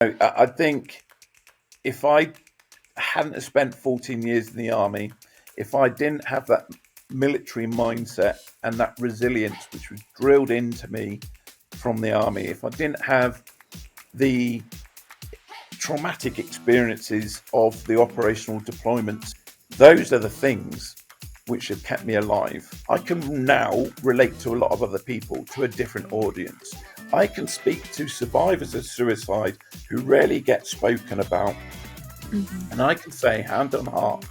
I think if I hadn't have spent 14 years in the army, if I didn't have that military mindset and that resilience which was drilled into me from the army, if I didn't have the traumatic experiences of the operational deployments, those are the things which have kept me alive. I can now relate to a lot of other people, to a different audience. I can speak to survivors of suicide who rarely get spoken about. Mm-hmm. And I can say, hand on heart,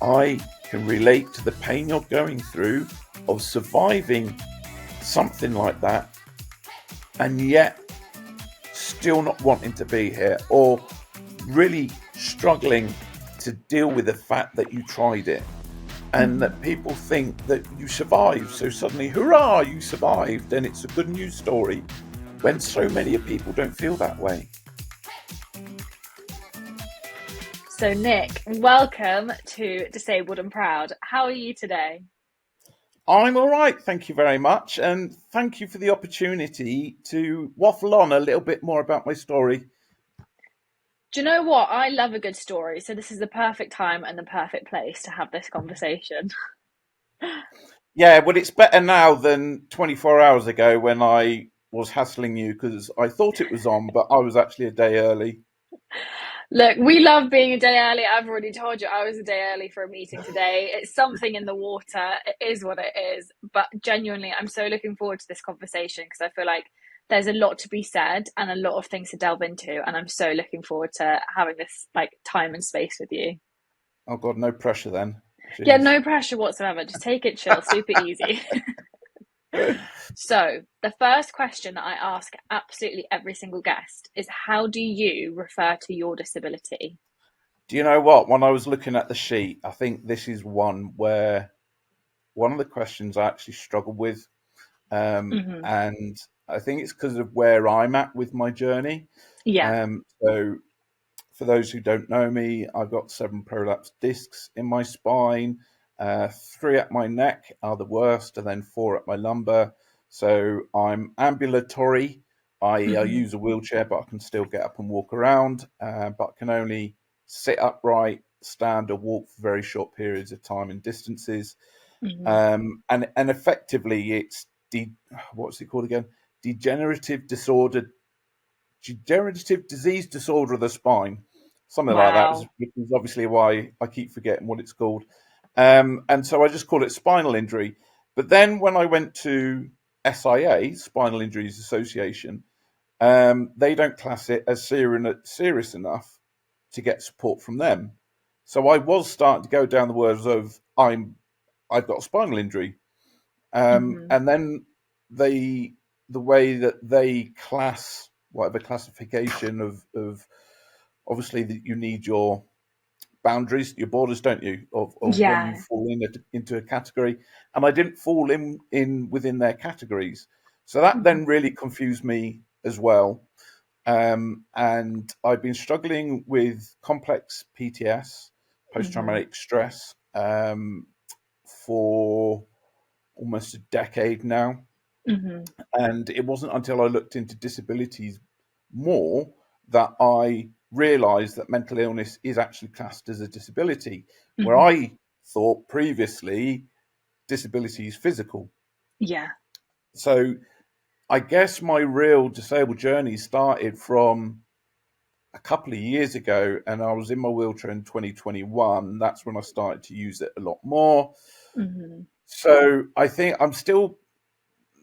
I can relate to the pain you're going through of surviving something like that and yet still not wanting to be here, or really struggling to deal with the fact that you tried it and Mm-hmm. that people think that you survived. So suddenly, hurrah, you survived, and it's a good news story when so many people don't feel that way. So, Nick, welcome to Disabled and Proud. How are you today? I'm all right, thank you very much. And thank you for the opportunity to waffle on a little bit more about my story. Do you know what? I love a good story, so this is the perfect time and the perfect place to have this conversation. Yeah, well, it's better now than 24 hours ago when I was hassling you because I thought it was on, but I was actually a day early. Look, we love being a day early. I've already told you I was a day early for a meeting today. It's something in the water. It is what it is. But genuinely, I'm so looking forward to this conversation because I feel like there's a lot to be said and a lot of things to delve into. And I'm so looking forward to having this like time and space with you. Oh, God, no pressure then. Yeah, Jeez. no pressure whatsoever. Just take it chill, super easy. So, the first question that I ask absolutely every single guest is how do you refer to your disability? Do you know what? When I was looking at the sheet, I think this is one where one of the questions I actually struggled with. Hmm. And I think it's because of where I'm at with my journey. Yeah. So, for those who don't know me, I've got 7 prolapsed discs in my spine. 3 at my neck are the worst, and then 4 at my lumbar. So I'm ambulatory. I Hmm. use a wheelchair, but I can still get up and walk around, but I can only sit upright, stand, or walk for very short periods of time and distances. Hmm. And effectively, it's what's it called again? Degenerative disorder, degenerative disease disorder of the spine, something like that. Wow. Which is obviously why I keep forgetting what it's called. And so I just call it spinal injury. But then when I went to SIA, Spinal Injuries Association, they don't class it as serious enough to get support from them. So I was starting to go down the words of I've got a spinal injury, Hmm. and then they the way that they class whatever classification of obviously that you need your boundaries, your borders, don't you, of when you Yeah. fall into a category, and I didn't fall in within their categories, so that Hmm. then really confused me as well. And I've been struggling with complex PTS, post Hmm. traumatic stress, for almost a decade now. Hmm. And it wasn't until I looked into disabilities more that I realized that mental illness is actually classed as a disability, where Hmm. I thought previously disability is physical. Yeah. So I guess my real disabled journey started from a couple of years ago, and I was in my wheelchair in 2021. That's when I started to use it a lot more. Hmm. So I think I'm still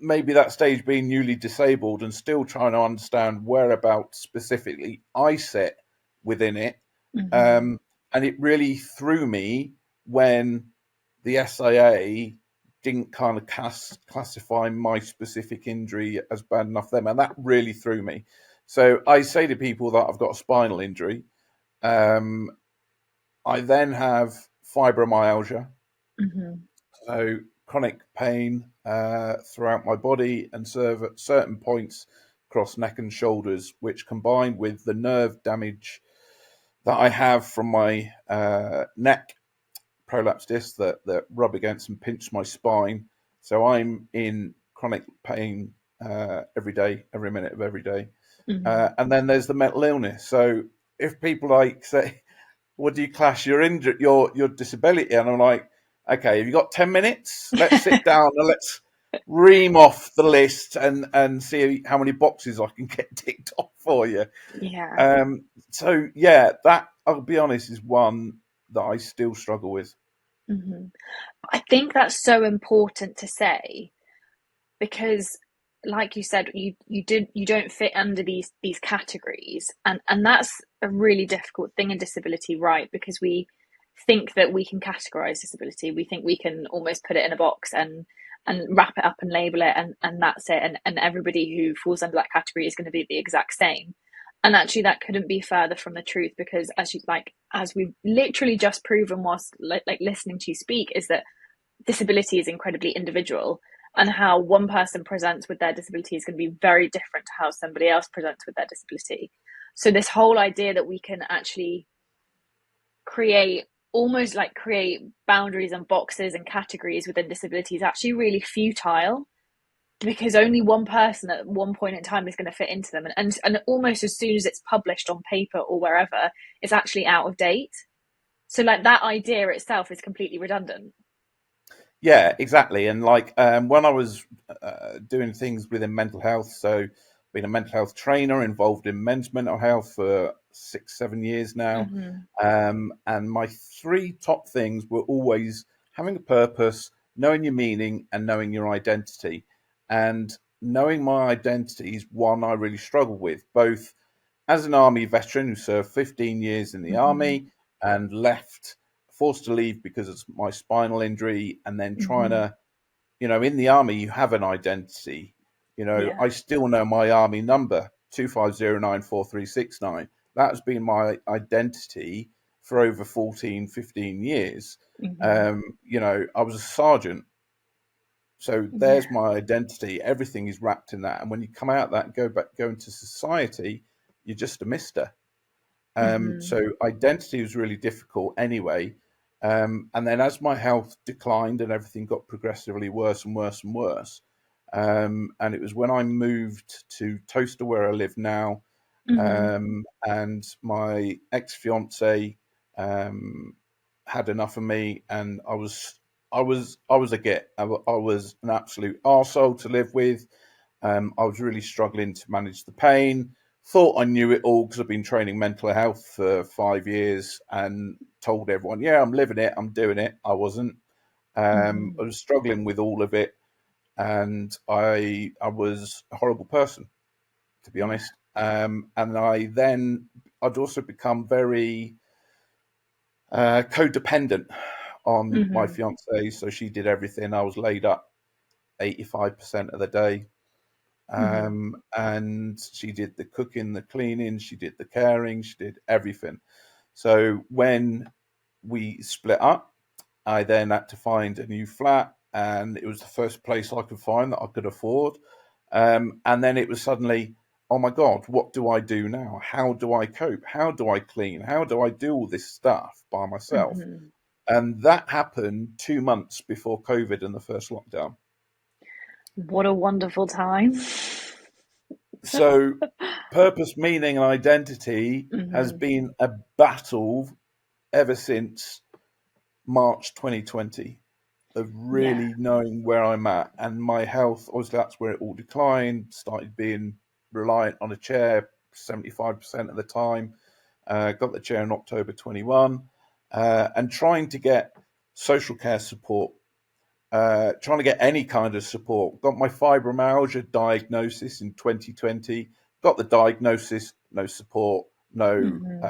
maybe that stage being newly disabled and still trying to understand whereabouts specifically I sit within it. Hmm. Um, and it really threw me when the SIA didn't kind of classify my specific injury as bad enough for them. And that really threw me. So I say to people that I've got a spinal injury. Um, I then have fibromyalgia, Hmm. so chronic pain throughout my body and serve at certain points across neck and shoulders, which combined with the nerve damage that I have from my neck prolapse discs that rub against and pinch my spine. So I'm in chronic pain every day, every minute of every day. Hmm. And then there's the mental illness. So if people like say, "What do you class your injury, your disability?" and I'm like, "Okay, have you got 10 minutes? Let's sit down and let's ream off the list and see how many boxes I can get ticked off for you." Yeah. So yeah, that, I'll be honest, is one that I still struggle with. Hmm. I think that's so important to say because like you said, you don't fit under these categories, and that's a really difficult thing in disability, right? Because we think that we can categorize disability, we think we can almost put it in a box and wrap it up and label it, and that's it, and everybody who falls under that category is going to be the exact same. And actually that couldn't be further from the truth, because as we've literally just proven whilst like listening to you speak, is that disability is incredibly individual, and how one person presents with their disability is going to be very different to how somebody else presents with their disability. So this whole idea that we can actually create create boundaries and boxes and categories within disability is actually really futile, because only one person at one point in time is going to fit into them, and almost as soon as it's published on paper or wherever, it's actually out of date. So like that idea itself is completely redundant. Yeah, exactly. And like when I was doing things within mental health, so being a mental health trainer involved in men's mental health for 6, 7 years now, Mm-hmm. and my three top things were always having a purpose, knowing your meaning, and knowing your identity. And knowing my identity is one I really struggle with, both as an army veteran who served 15 years in the Mm-hmm. army and left, forced to leave because of my spinal injury, and then trying Mm-hmm. to, in the army, you have an identity. Yeah. I still know my army number, 25094369. That has been my identity for over 14, 15 years. Mm-hmm. I was a sergeant. So Yeah. there's my identity. Everything is wrapped in that. And when you come out of that and go into society, you're just a mister. Mm-hmm. So identity was really difficult anyway. And then as my health declined and everything got progressively worse and worse and worse, and it was when I moved to Toaster, where I live now, Mm-hmm. and my ex fiance had enough of me, and I was a git. I was an absolute arsehole to live with. I was really struggling to manage the pain. Thought I knew it all because I've been training mental health for 5 years and told everyone, "Yeah, I'm living it, I'm doing it." I wasn't. Mm-hmm. I was struggling with all of it, and I was a horrible person, to be Yeah. honest. And I'd also become very codependent on my Mm-hmm. fiance, so she did everything. I was laid up 85% of the day. Mm-hmm. And she did the cooking, the cleaning, she did the caring, she did everything. So when we split up, I then had to find a new flat, and it was the first place I could find that I could afford. And then it was suddenly, oh my God, what do I do now? How do I cope? How do I clean? How do I do all this stuff by myself? Mm-hmm. And that happened 2 months before COVID and the first lockdown. What a wonderful time. So purpose, meaning, and identity has Mm-hmm. been a battle ever since March 2020 of Yeah. really knowing where I'm at. And my health, obviously, that's where it all declined, started being reliant on a chair 75% of the time. Got the chair in October 21, and trying to get social care support, trying to get any kind of support. Got my fibromyalgia diagnosis in 2020. Got the diagnosis, no support, no Mm-hmm.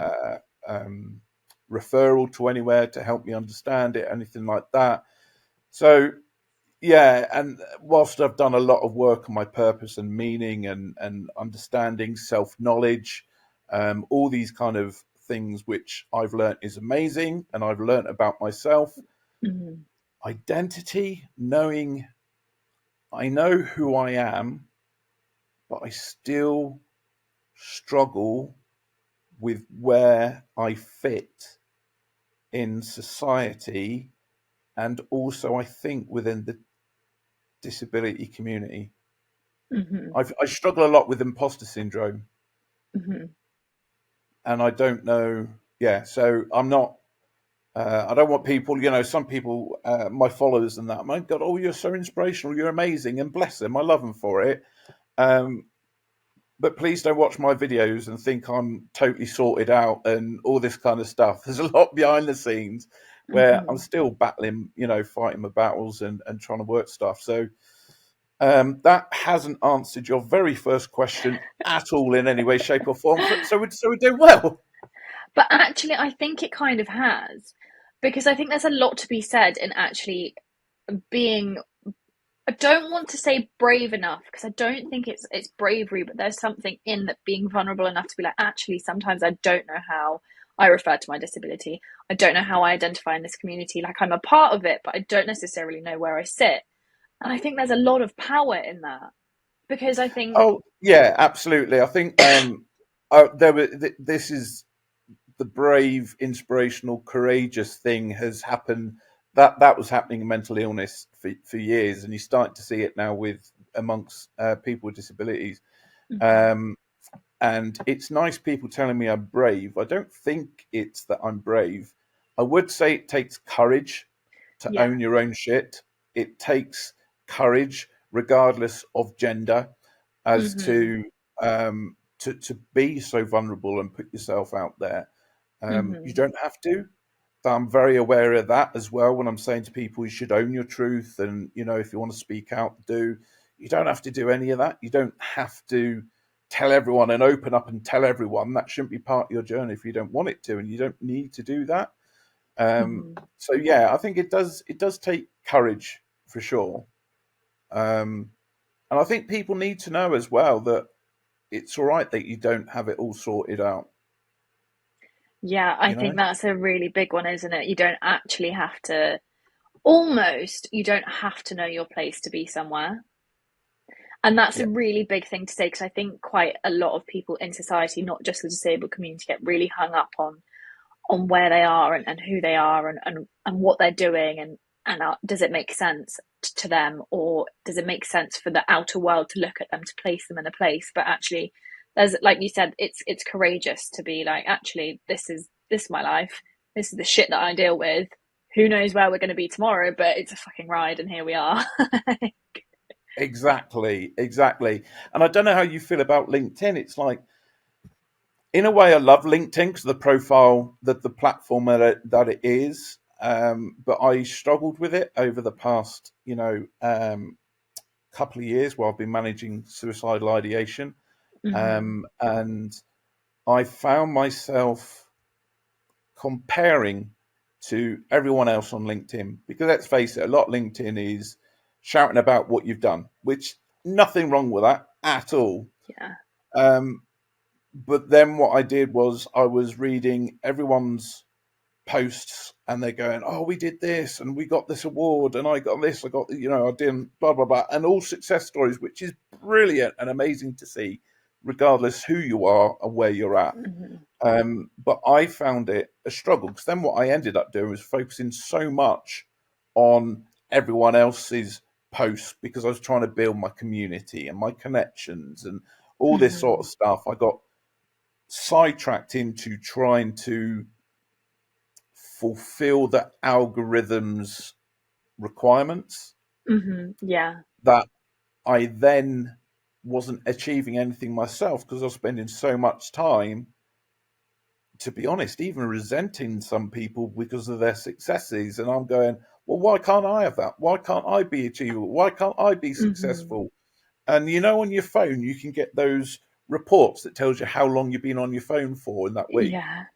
um, referral to anywhere to help me understand it, anything like that. So yeah, and whilst I've done a lot of work on my purpose and meaning and understanding self knowledge, all these kind of things which I've learned is amazing, and I've learned about myself. Mm-hmm. Identity, knowing I know who I am, but I still struggle with where I fit in society, and also I think within the disability community. Mm-hmm. I struggle a lot with imposter syndrome. Hmm. And I don't know. Yeah, so I'm not. I don't want people, some people, my followers and that. My God, oh, you're so inspirational. You're amazing, and bless them. I love them for it. Um, but please don't watch my videos and think I'm totally sorted out and all this kind of stuff. There's a lot behind the scenes where I'm Hmm. still battling, fighting my battles and trying to work stuff. So that hasn't answered your very first question at all in any way, shape, or form. So we're doing well. But actually, I think it kind of has, because I think there's a lot to be said in actually being. I don't want to say brave enough because I don't think it's bravery, but there's something in that being vulnerable enough to be like, actually, sometimes I don't know how I refer to my disability. I don't know how I identify in this community. Like I'm a part of it, but I don't necessarily know where I sit. And I think there's a lot of power in that because I think, Oh yeah, absolutely. I think this is the brave, inspirational, courageous thing has happened. That was happening in mental illness for years, and you start to see it now with amongst people with disabilities. mhm, Um, and it's nice people telling me I'm brave. I don't think it's that I'm brave. I would say it takes courage to yeah, own your own shit. It takes courage, regardless of gender, as mhm, to be so vulnerable and put yourself out there. You mhm, don't have to. I'm very aware of that as well when I'm saying to people you should own your truth and if you want to speak out, do. You don't have to do any of that. You don't have to tell everyone and open up and tell everyone. That shouldn't be part of your journey if you don't want it to, and you don't need to do that. mhm. So yeah, I think it does take courage for sure. Um, and I think people need to know as well that it's all right that you don't have it all sorted out. Yeah, I You know? think that's a really big one, isn't it? You don't actually have to, almost, you don't have to know your place to be somewhere. And that's a Yeah. really big thing to say because I think quite a lot of people in society, not just the disabled community, get really hung up on where they are and who they are and what they're doing and does it make sense to them or does it make sense for the outer world to look at them to place them in a place? But actually, there's like you said, it's courageous to be like, actually, this is my life. This is the shit that I deal with. Who knows where we're going to be tomorrow? But it's a fucking ride, and here we are. Exactly, exactly. And I don't know how you feel about LinkedIn. It's like, in a way, I love LinkedIn because the profile, that the platform that it is. But I struggled with it over the past, couple of years while I've been managing suicidal ideation. Hmm. And I found myself comparing to everyone else on LinkedIn because let's face it, a lot of LinkedIn is shouting about what you've done, which nothing wrong with that at all. Yeah. Um, but then what I did was I was reading everyone's posts and they're going, oh, we did this and we got this award and I got this, I got, I didn't, blah, blah, blah. And all success stories, which is brilliant and amazing to see, regardless who you are and where you're at. Hmm. But I found it a struggle because then what I ended up doing was focusing so much on everyone else's posts because I was trying to build my community and my connections and all this sort Hmm. of stuff. I got sidetracked into trying to fulfill the algorithm's requirements Yeah. that I then wasn't achieving anything myself because I was spending so much time, to be honest, even resenting some people because of their successes. And I'm going, well, why can't I have that? Why can't I be achievable? Why can't I be Hmm. successful? And on your phone, you can get those reports that tells you how long you've been on your phone for in that week. Yeah.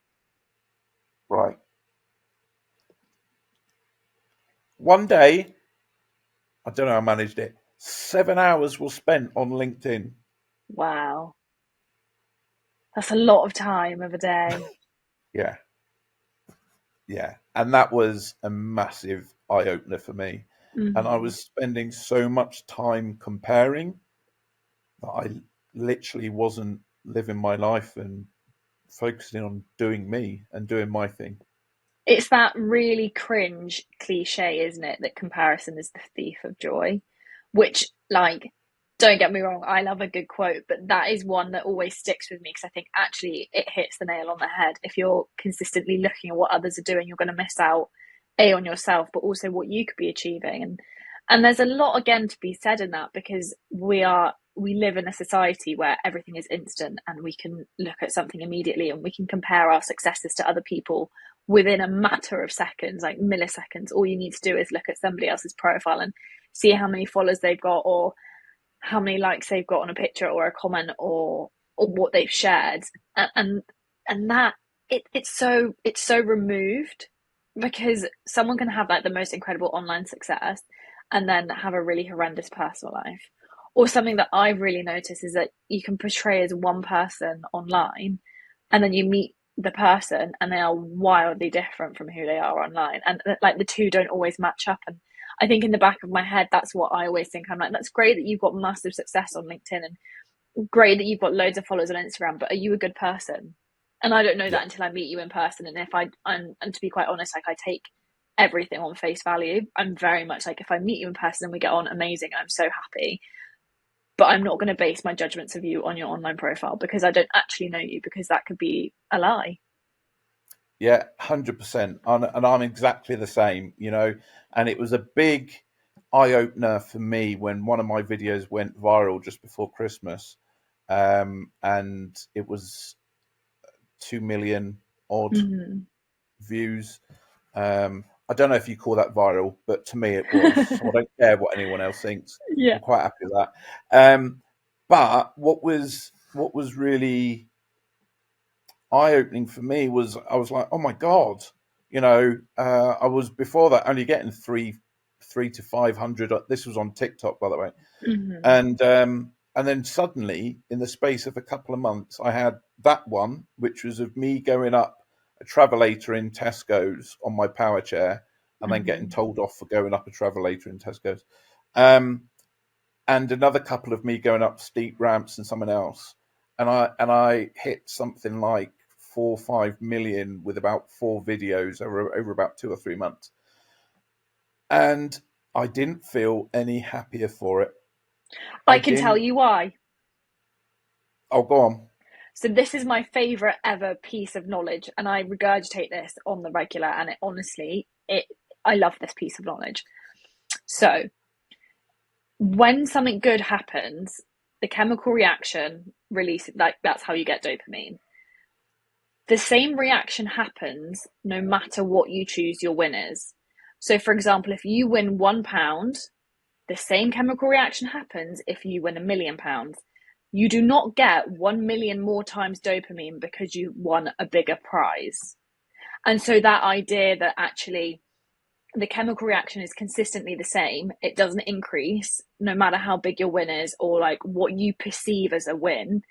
Right. One day, I don't know how I managed it. 7 hours was spent on LinkedIn. Wow. That's a lot of time of a day. Yeah, yeah. And that was a massive eye opener for me. And I Hmm. was spending so much time comparing that I literally wasn't living my life and focusing on doing me and doing my thing. It's that really cringe cliche, isn't it? That comparison is the thief of joy, which, like, Don't get me wrong, I love a good quote, but that is one that always sticks with me because I think actually it hits the nail on the head. If you're consistently looking at what others are doing, you're going to miss out on yourself, but also what you could be achieving. And there's a lot again to be said in that because we live in a society where everything is instant and we can look at something immediately and we can compare our successes to other people within a matter of seconds, like milliseconds. All you need to do is look at somebody else's profile and see how many followers they've got or how many likes they've got on a picture or a comment or what they've shared, and that it's so removed because someone can have like the most incredible online success and then have a really horrendous personal life. Or something that I've really noticed is that you can portray as one person online and then you meet the person and they are wildly different from who they are online, and like the two don't always match up. And I think in the back of my head, that's what I always think. I'm like, that's great that you've got massive success on LinkedIn and great that you've got loads of followers on Instagram, but are you a good person? And I don't know Yeah. that until I meet you in person. And if and to be quite honest, like I take everything on face value. I'm very much like, if I meet you in person and we get on, amazing, I'm so happy. But I'm not going to base my judgments of you on your online profile because I don't actually know you, because that could be a lie. Yeah, 100%. And I'm exactly the same, you know. And it was a big eye opener for me when one of my videos went viral just before Christmas. And it was 2 million odd Mm-hmm. views. I don't know if you call that viral, but to me it was. So I don't care what anyone else thinks. Yeah. I'm quite happy with that. But what was really eye opening for me was I was like, oh my god, I was before that only getting three to 500. This was on TikTok, by the way, Mm-hmm. and then suddenly, in the space of a couple of months, I had that one, which was of me going up a travelator in Tesco's on my power chair, and then getting Mm-hmm. told off for going up a travelator in Tesco's. Um, and another couple of me going up steep ramps and someone else, and I hit something like 4 or 5 million with about 4 videos over about 2 or 3 months, and I didn't feel any happier for it. I I can tell didn't. you why. Oh, go on. So this is my favorite ever piece of knowledge, and I regurgitate this on the regular. And it honestly, it I love this piece of knowledge. So when something good happens, the chemical reaction releases, like that's how you get dopamine. The same reaction happens no matter what you choose your win is. So, for example, if you win £1, the same chemical reaction happens if you win £1 million. You do not get 1 million more times dopamine because you won a bigger prize. And so that idea that actually the chemical reaction is consistently the same, it doesn't increase no matter how big your win is or like what you perceive as a win,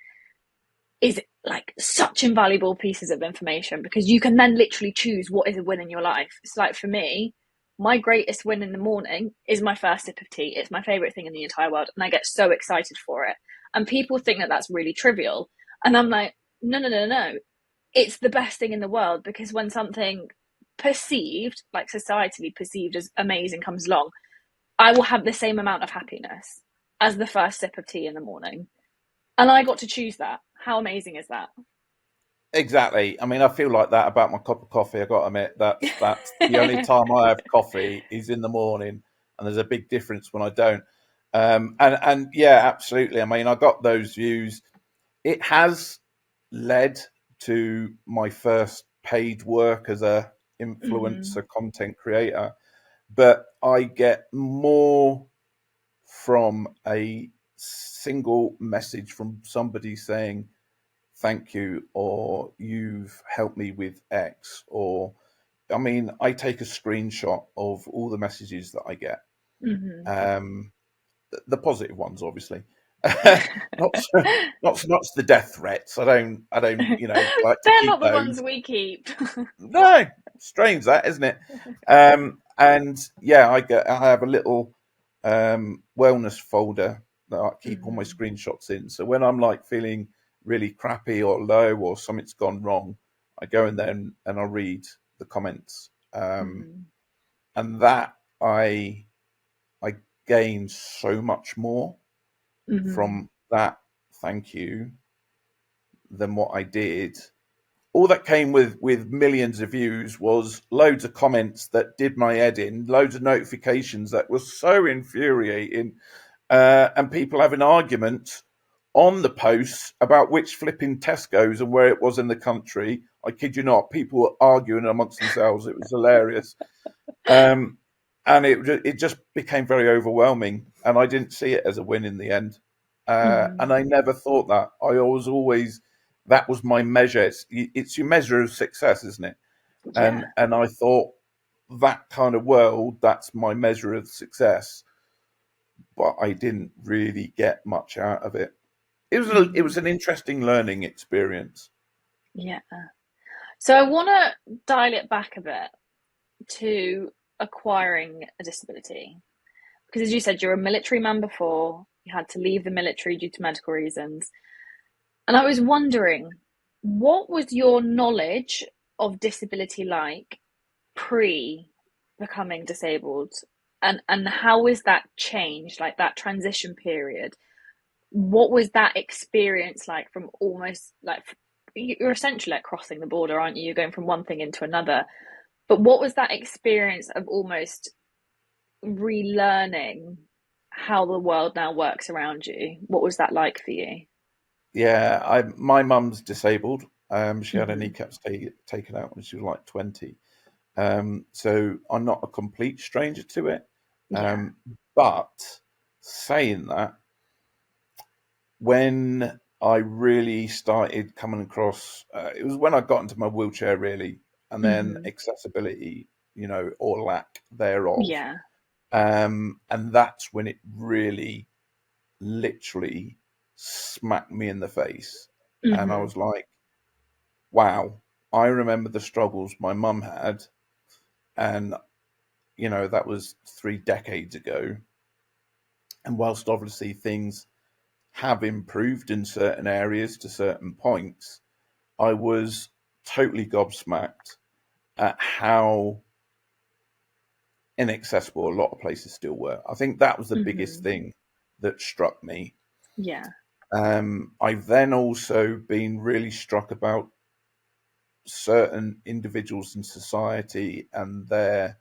is like such invaluable pieces of information because you can then literally choose what is a win in your life. It's like for me, my greatest win in the morning is my first sip of tea. It's my favorite thing in the entire world, and I get so excited for it. And people think that that's really trivial, and I'm like, no, no, no, no. It's the best thing in the world because when something perceived, like societally perceived as amazing, comes along, I will have the same amount of happiness as the first sip of tea in the morning. And I got to choose that. How amazing is that? Exactly. I mean, I feel like that about my cup of coffee. I got to admit that's the only time I have coffee is in the morning, and there's a big difference when I don't. And yeah, absolutely. I mean, I got those views. It has led to my first paid work as a Mm-hmm. influencer content creator, but I get more from a single message from somebody saying thank you, or you've helped me with X, or I mean, I take a screenshot of all the messages that I get, Mm-hmm. um, the positive ones, obviously. not so, not the death threats. I don't like to They're keep not the ones those. we keep. No, strange that, isn't it? And yeah, I have a little wellness folder that I keep all my Mm-hmm. screenshots in. So when I'm like feeling really crappy or low or something's gone wrong, I go in there and I read the comments. Mm-hmm. And that I gain so much more. Mm-hmm. from that thank you than what I did. All that came with millions of views was loads of comments that did my head in, loads of notifications that were so infuriating, and people having arguments on the posts about which flipping Tesco's and where it was in the country. I kid you not, people were arguing amongst themselves. It was hilarious. And it just became very overwhelming, and I didn't see it as a win in the end. And Mm-hmm. I never thought that. I was always that was my measure. It's your measure of success, isn't it? Yeah. And I thought that kind of world, that's my measure of success. But I didn't really get much out of it. It Mm-hmm. was an interesting learning experience. Yeah. So I want to dial it back a bit to acquiring a disability. Because as you said, you're a military man before, you had to leave the military due to medical reasons. And I was wondering, what was your knowledge of disability like pre becoming disabled? And how is that changed, like that transition period? What was that experience like from almost like you're essentially like crossing the border, aren't you? You're going from one thing into another. But what was that experience of almost relearning how the world now works around you? What was that like for you? Yeah, my mum's disabled. She had her Mm-hmm. kneecaps taken out when she was like 20. So I'm not a complete stranger to it. Yeah. Um, but saying that, when I really started coming across, it was when I got into my wheelchair, really, and then Mm-hmm. accessibility, or lack thereof. Yeah. And that's when it really, literally smacked me in the face. And I Mm-hmm. was like, wow, I remember the struggles my mum had. And, that was 3 decades ago. And whilst obviously things have improved in certain areas to certain points, I was totally gobsmacked at how inaccessible a lot of places still were. I think that was the biggest Mm-hmm. thing that struck me. Yeah. I've then also been really struck about certain individuals in society and their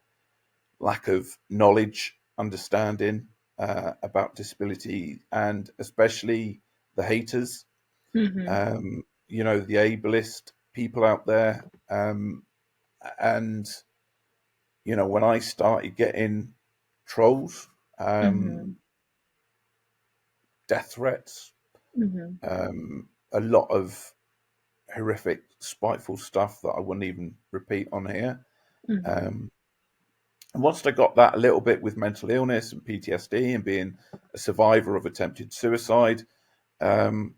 lack of knowledge, understanding about disability, and especially the haters, Mm-hmm. the ableist people out there. And, when I started getting trolls, Mm-hmm. um, death threats, Mm-hmm. a lot of horrific, spiteful stuff that I wouldn't even repeat on here. Mm-hmm. Um, and once I got that a little bit with mental illness and PTSD and being a survivor of attempted suicide, um,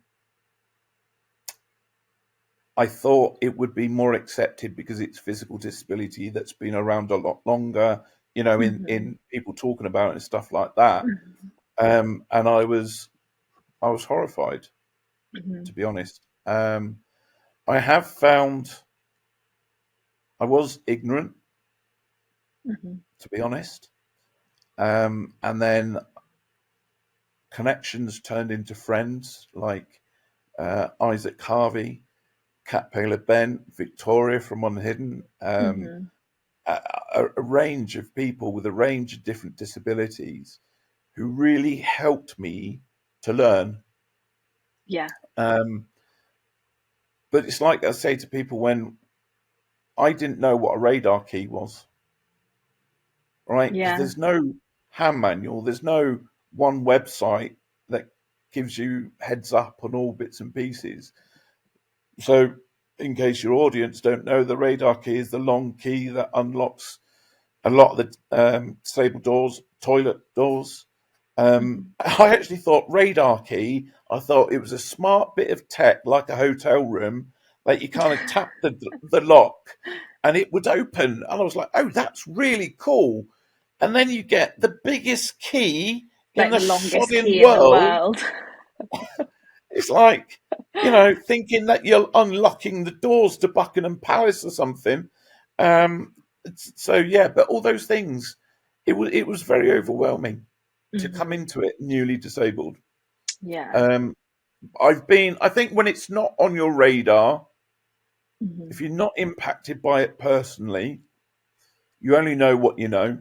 I thought it would be more accepted because it's physical disability that's been around a lot longer, Mm-hmm. in people talking about it and stuff like that. Mm-hmm. And I was horrified, Mm-hmm. to be honest. I have found I was ignorant, Mm-hmm. to be honest. And then connections turned into friends like Isaac Harvey, Cat Paler Ben, Victoria from Unhidden, Mm-hmm. a, a range of people with a range of different disabilities who really helped me to learn. Yeah. Um, but it's like I say to people when I didn't know what a radar key was, right? Because Yeah. there's no hand manual, there's no one website that gives you heads up on all bits and pieces. So, in case your audience don't know, the radar key is the long key that unlocks a lot of the stable doors, toilet doors. Mm-hmm. I actually thought radar key. I thought it was a smart bit of tech, like a hotel room, like you kind of tap the lock, and it would open. And I was like, "Oh, that's really cool." And then you get the biggest key in Like the the longest sodding key in the world. world. It's like, thinking that you're unlocking the doors to Buckingham Palace or something. Um, so yeah, but all those things, it was very overwhelming to come Mm-hmm. into it newly disabled. Yeah. Um, I think when it's not on your radar, if Hmm. you're not impacted by it personally, you only know what you know.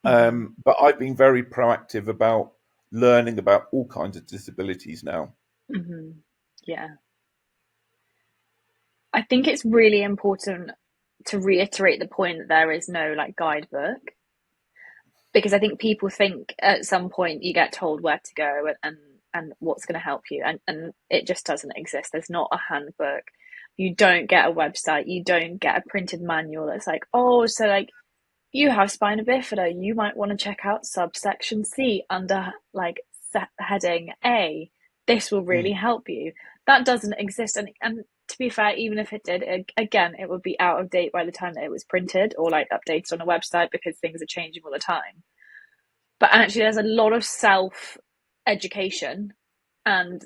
Hmm. But I've been very proactive about learning about all kinds of disabilities now. Hmm. Yeah. I think it's really important to reiterate the point that there is no like guidebook, because I think people think at some point you get told where to go and what's going to help you, and it just doesn't exist. There's not a handbook. You don't get a website. You don't get a printed manual that's like, oh, so like you have spina bifida, you might want to check out subsection C under like heading A. This will really Mm. help you. That doesn't exist. And to be fair, even if it did, again, it would be out of date by the time that it was printed or like updated on a website, because things are changing all the time. But actually, there's a lot of self education and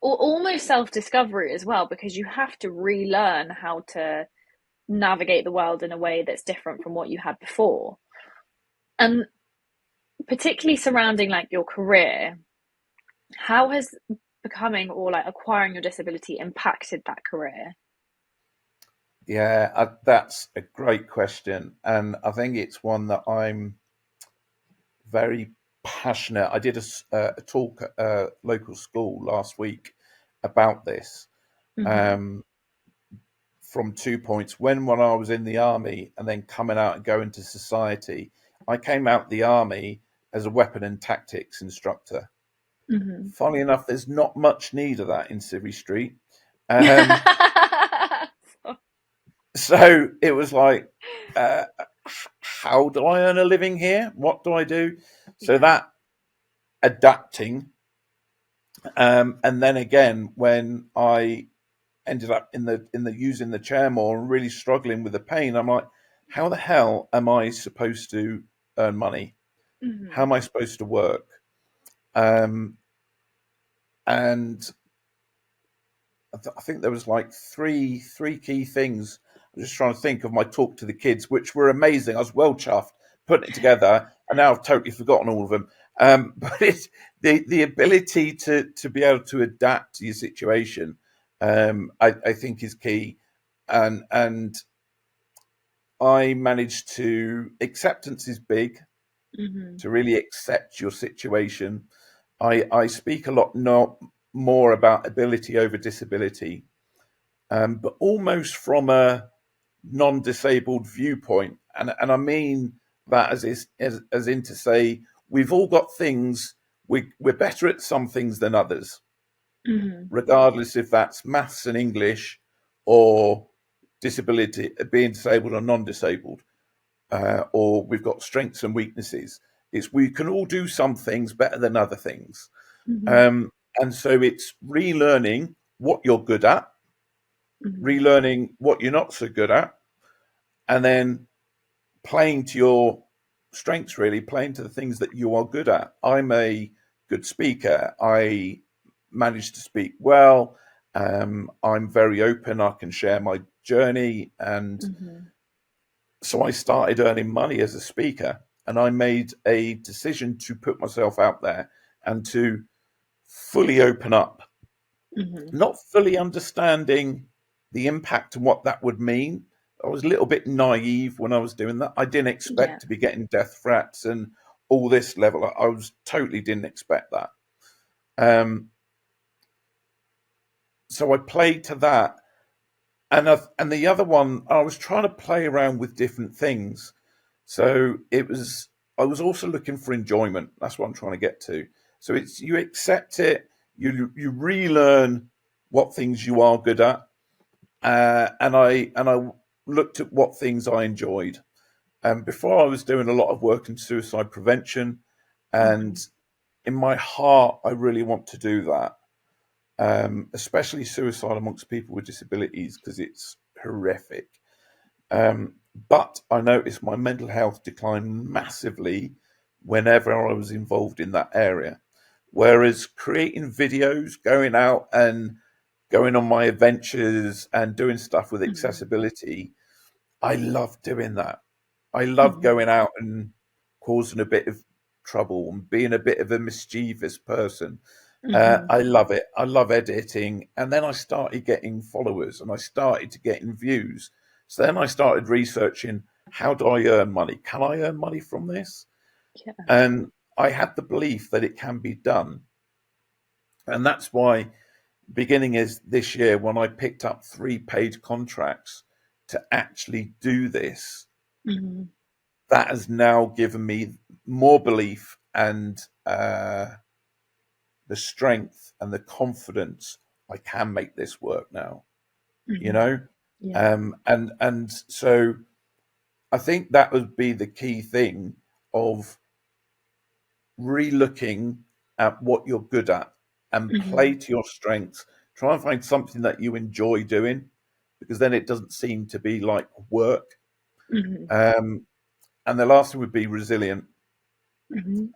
almost self discovery as well, because you have to relearn how to navigate the world in a way that's different from what you had before. And particularly surrounding like your career, how has becoming or like acquiring your disability impacted that career? Yeah, that's a great question, and I think it's one that I'm very passionate. I did a talk at a local school last week about this, Mm-hmm. um, from 2 points. When I was in the army and then coming out and going to society, I came out the army as a weapon and tactics instructor. Mm-hmm. Funnily enough, there's not much need of that in Civvy Street. Um, so it was like, uh, how do I earn a living here? What do I do? So Yeah. that adapting, and then again when I ended up in the using the chair more and really struggling with the pain, I'm like, how the hell am I supposed to earn money? How Mm-hmm. am I supposed to work? Um, and I think there was like three key things. I'm just trying to think of my talk to the kids, which were amazing. I was well chuffed putting it together, and now I've totally forgotten all of them. But it's the ability to be able to adapt to your situation. I think is key, and I managed to acceptance is big, Mm-hmm. to really accept your situation. I speak a lot not more about ability over disability, but almost from a non-disabled viewpoint, and I mean that as in to say we've all got things we're better at some things than others, Mm-hmm. regardless if that's maths and English or disability, being disabled or non-disabled, or we've got strengths and weaknesses. It's we can all do some things better than other things, Mm-hmm. um, and so it's relearning what you're good at, Mm-hmm. relearning what you're not so good at, and then playing to your strengths, really playing to the things that you are good at. I'm a good speaker. I manage to speak well. I'm very open. I can share my journey. And Mm-hmm. so I started earning money as a speaker, and I made a decision to put myself out there and to fully open up, Mm-hmm. not fully understanding the impact and what that would mean. I was a little bit naive when I was doing that. I didn't Yeah. expect to be getting death threats and all this level. I was totally didn't expect that. Um, so I played to that, and the other one I was trying to play around with different things. So it was I was also looking for enjoyment. That's what I'm trying to get to. So it's you accept it, you relearn what things you are good at, and I looked at what things I enjoyed. And before I was doing a lot of work in suicide prevention, Mm-hmm. and in my heart, I really want to do that, especially suicide amongst people with disabilities because it's horrific. Um, but I noticed my mental health declined massively whenever I was involved in that area. Whereas creating videos, going out and going on my adventures and doing stuff with Mm-hmm. accessibility, I love doing that. I love Mm-hmm. going out and causing a bit of trouble and being a bit of a mischievous person. Hmm. I love it. I love editing. And then I started getting followers and I started to getting views. So then I started researching, how do I earn money? Can I earn money from this? Yeah. And I had the belief that it can be done. And that's why, beginning is this year, when I picked up 3-page contracts to actually do this, Hmm. that has now given me more belief and the strength and the confidence I can make this work now, you Hmm. know? Yeah. And so I think that would be the key thing of re-looking at what you're good at and play Hmm. to your strengths. Try and find something that you enjoy doing, because then it doesn't seem to be like work. Hmm. Um, and the last thing would be resilient. Hmm.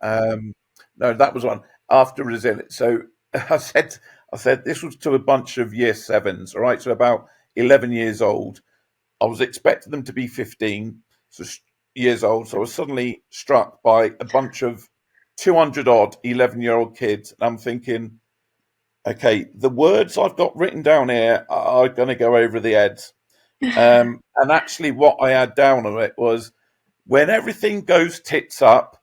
No, that was one after resilient. So I said, I said this was to a bunch of year sevens, all right, so about 11 years old. I was expecting them to be 15 so years old. So I was suddenly struck by a bunch of 200 odd 11-year-old kids. And I'm thinking, okay, the words I've got written down here are going to go over the heads. And actually, what I had down on it was, when everything goes tits up,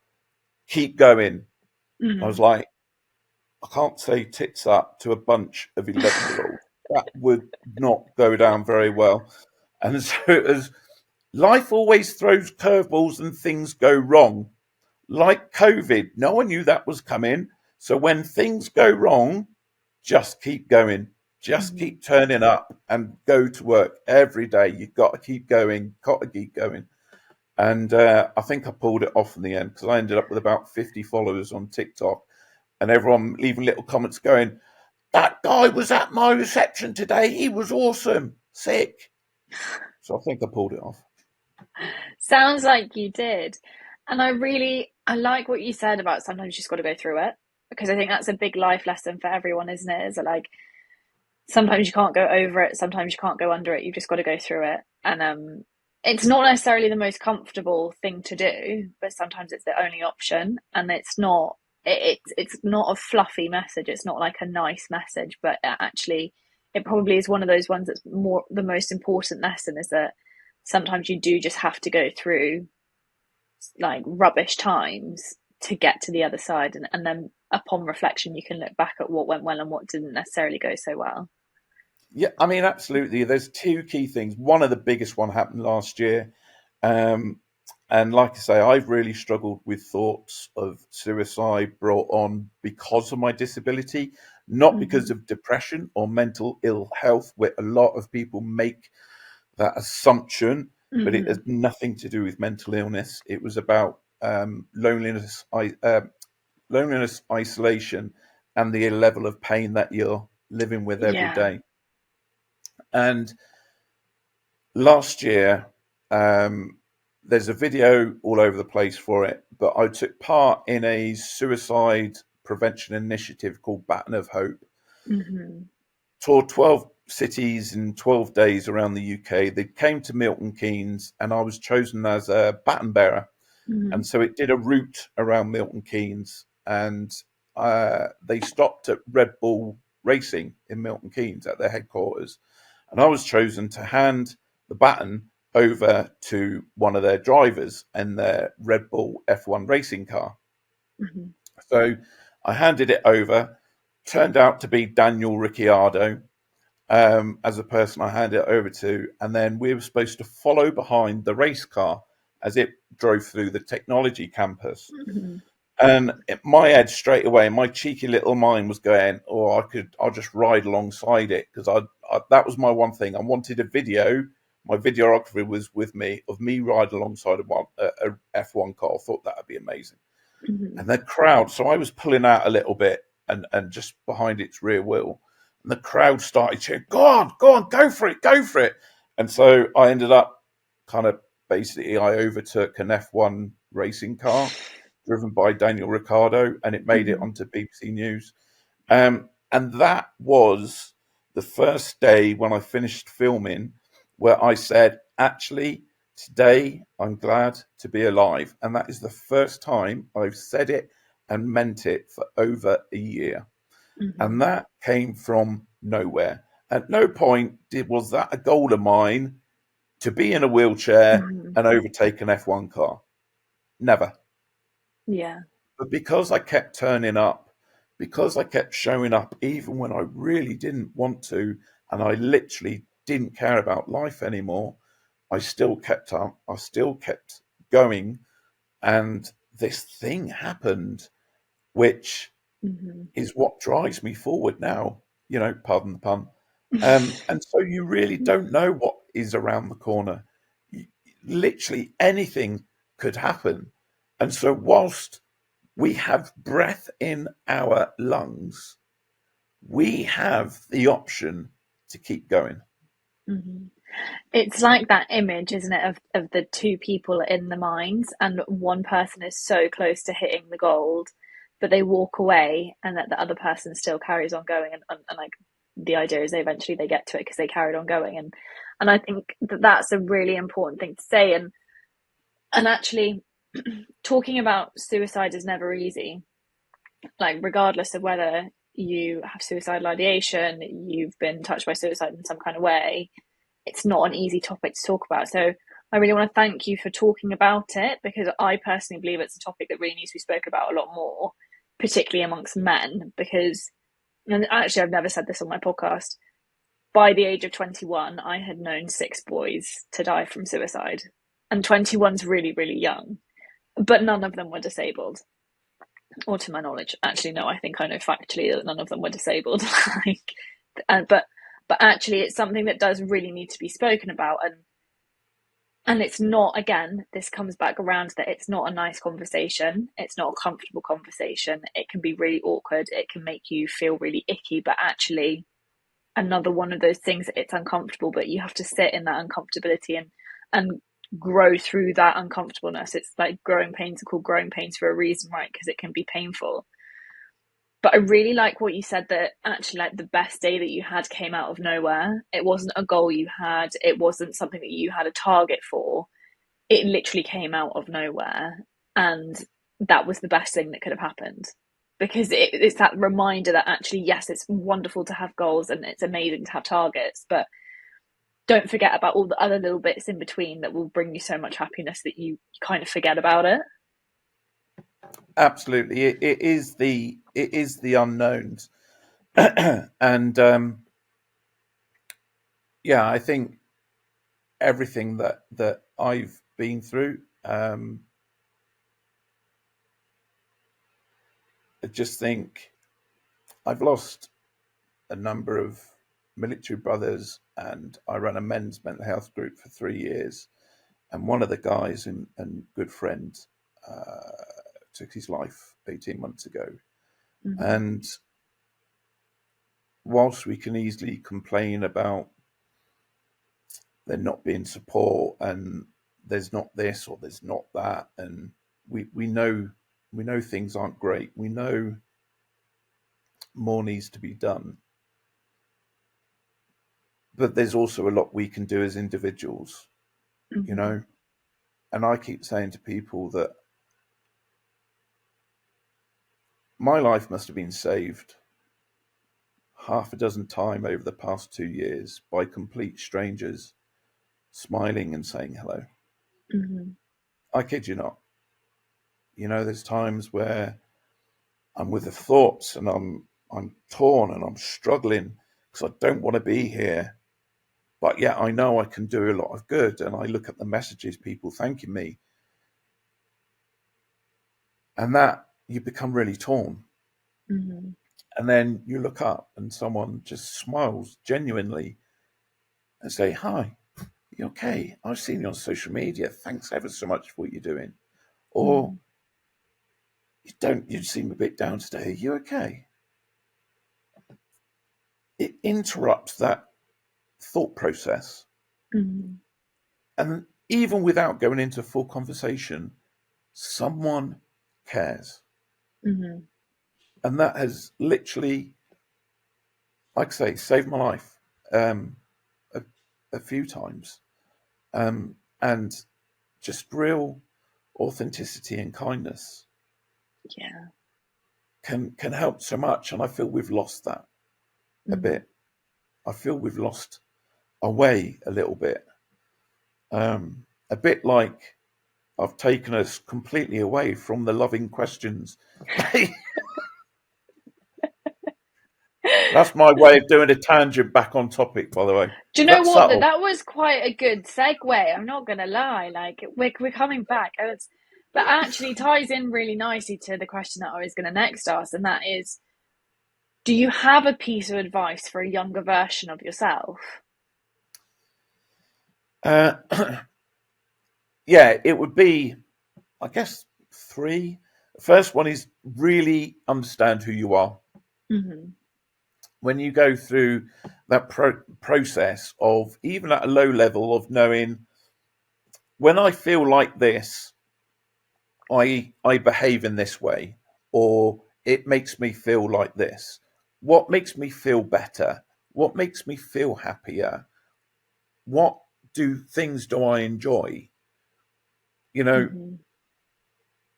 keep going. I was Hmm. like, I can't say tits up to a bunch of 11-year-olds. That would not go down very well. And so it was, life always throws curveballs and things go wrong. Like COVID, no one knew that was coming. So when things go wrong, just keep going. Just Hmm. keep turning up and go to work every day. You've got to keep going, got to keep going. And I think I pulled it off in the end, because I ended up with about 50 followers on TikTok and everyone leaving little comments going, that guy was at my reception today. He was awesome. Sick. So I think I pulled it off. Sounds like you did. And I like what you said about sometimes you just got to go through it, because I think that's a big life lesson for everyone, isn't it? Is that like sometimes you can't go over it, sometimes you can't go under it. You've just got to go through it. And it's not necessarily the most comfortable thing to do, but sometimes it's the only option. And it's not a fluffy message. It's not like a nice message, but actually it probably is one of those ones that's more the most important lesson, is that sometimes you do just have to go through like rubbish times to get to the other side, and then upon reflection you can look back at what went well and what didn't necessarily go so well. Yeah, I mean, absolutely. There's two key things. One of the biggest one happened last year. Um, and like I say, I've really struggled with thoughts of suicide brought on because of my disability, not because Mm-hmm. of depression or mental ill health, where a lot of people make that assumption, but it has Mm-hmm. nothing to do with mental illness. It was about loneliness, isolation, and the level of pain that you're living with every Yeah. day. And last year, um, there's a video all over the place for it, but I took part in a suicide prevention initiative called Baton of Hope. Mm-hmm. Toured 12 cities in 12 days around the UK. They came to Milton Keynes, and I was chosen as a baton bearer. Mm-hmm. And so it did a route around Milton Keynes, and they stopped at Red Bull Racing in Milton Keynes at their headquarters. And I was chosen to hand the baton over to one of their drivers in their Red Bull F1 racing car. Mm-hmm. So I handed it over, turned out to be Daniel Ricciardo, as a person I handed it over to. And then we were supposed to follow behind the race car as it drove through the technology campus. Mm-hmm. And my head straight away, my cheeky little mind was going, "Oh, I'll just ride alongside it," because that was my one thing. I wanted a video. My videographer was with me of me riding alongside a F1 car. I thought that would be amazing. Mm-hmm. And the crowd, so I was pulling out a little bit and just behind its rear wheel. And the crowd started cheering, go on, go for it, go for it. And so I ended up kind of basically, I overtook an F1 racing car driven by Daniel Ricciardo, and it made it Mm-hmm. onto BBC News. And that was the first day when I finished filming where I said, actually, Today, I'm glad to be alive. And that is the first time I've said it and meant it for over a year. And that came from nowhere. At no point was that a goal of mine to be in a wheelchair and overtake an F1 car. Never. Yeah. But because I kept turning up, because I kept showing up, even when I really didn't want to, and I literally didn't care about life anymore, I still kept up. I still kept going. And this thing happened, which is what drives me forward now, pardon the pun. And so you really don't know what is around the corner. Literally anything could happen. And so whilst we have breath in our lungs, we have the option to keep going. It's like that image, isn't it, of the two people in the mines, and one person is so close to hitting the gold, but they walk away, and that the other person still carries on going, and like the idea is eventually they get to it because they carried on going, and I think that that's a really important thing to say, and actually, talking about suicide is never easy. Like, regardless of whether you have suicidal ideation, you've been touched by suicide in some kind of way, it's not an easy topic to talk about. So I really want to thank you for talking about it, because I personally believe it's a topic that really needs to be spoken about a lot more, particularly amongst men, because, and actually I've never said this on my podcast, by the age of 21, I had known 6 boys to die from suicide. And 21's really, really young. But none of them were disabled. Or to my knowledge. Actually, no, I think I know factually that none of them were disabled. But actually it's something that does really need to be spoken about, and it's not, again, this comes back around that it's not a nice conversation, it's not a comfortable conversation, it can be really awkward, it can make you feel really icky, but actually another one of those things that it's uncomfortable, but you have to sit in that uncomfortability and grow through that uncomfortableness. It's like growing pains are called growing pains for a reason, right? Because it can be painful. But I really like what you said, that actually, like, the best day that you had came out of nowhere. It wasn't a goal you had. It wasn't something that you had a target for. It literally came out of nowhere. And that was the best thing that could have happened. Because it's that reminder that actually, yes, it's wonderful to have goals and it's amazing to have targets, but don't forget about all the other little bits in between that will bring you so much happiness that you kind of forget about it. Absolutely, it is the unknowns, and yeah, I think everything that I've been through, I just think I've lost a number of military brothers, and I ran a men's mental health group for 3 years. And one of the guys and good friend took his life 18 months ago. And whilst we can easily complain about there not being support and there's not this or there's not that, and we know things aren't great. We know more needs to be done. But there's also a lot we can do as individuals, you know. And I keep saying to people that my life must have been saved half a dozen times over the past 2 years by complete strangers smiling and saying hello. I kid you not. You know, there's times where I'm with the thoughts and I'm torn and I'm struggling because I don't want to be here. But yet I know I can do a lot of good, and I look at the messages, people thanking me, and that you become really torn. And then you look up and someone just smiles genuinely and say, "Hi, you okay? I've seen you on social media. Thanks ever so much for what you're doing." Or you seem a bit down today. Are you okay? It interrupts that thought process. And even without going into full conversation, someone cares. And that has literally, like I say, saved my life a few times. And just real authenticity and kindness Yeah. can help so much. And I feel we've lost that a Mm-hmm. bit. I feel we've lost our way a little bit. A bit like I've taken us completely away from the loving questions. That's my way of doing a tangent back on topic, by the way. Do you Is know that what? subtle? That was quite a good segue. I'm not gonna lie. Like we're coming back. But actually ties in really nicely to the question that I was gonna next ask, and that is, do you have a piece of advice for a younger version of yourself? Uh, yeah, it would be, I guess, three. The first one is really understand who you are. Mm-hmm. When you go through that process of, even at a low level, of knowing when I feel like this, I behave in this way, or it makes me feel like this. What makes me feel better? What makes me feel happier? What do I enjoy? You know, Mm-hmm.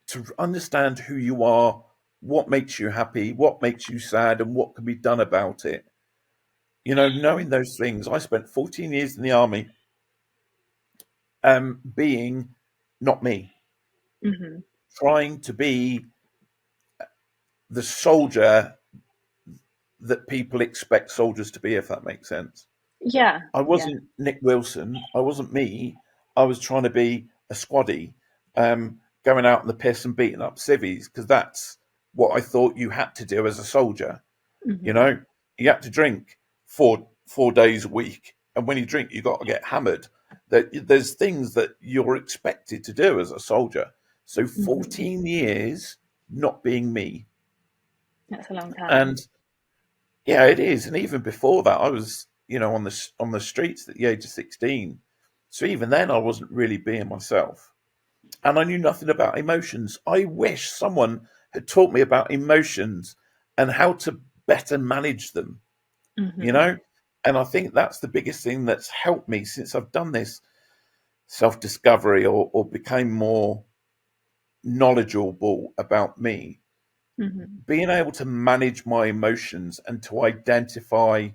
to understand who you are, what makes you happy, what makes you sad, and what can be done about it. Knowing those things. I spent 14 years in the army, being not me, Mm-hmm. trying to be the soldier that people expect soldiers to be, if that makes sense. Yeah. I Yeah. wasn't Nick Wilson. I wasn't me. I was trying to be a squaddy, going out in the piss and beating up civvies, because that's what I thought you had to do as a soldier. You Mm-hmm. know, you had to drink four days a week, and when you drink, you got to get hammered. There's things that you're expected to do as a soldier. So Mm-hmm. 14 years not being me, That's a long time. and yeah, it is. And even before that, I was, on the streets at the age of 16. So even then, I wasn't really being myself, and I knew nothing about emotions. I wish someone had taught me about emotions and how to better manage them. you Mm-hmm. know? And I think that's the biggest thing that's helped me since I've done this self discovery, or became more knowledgeable about me. Mm-hmm. Being able to manage my emotions and to identify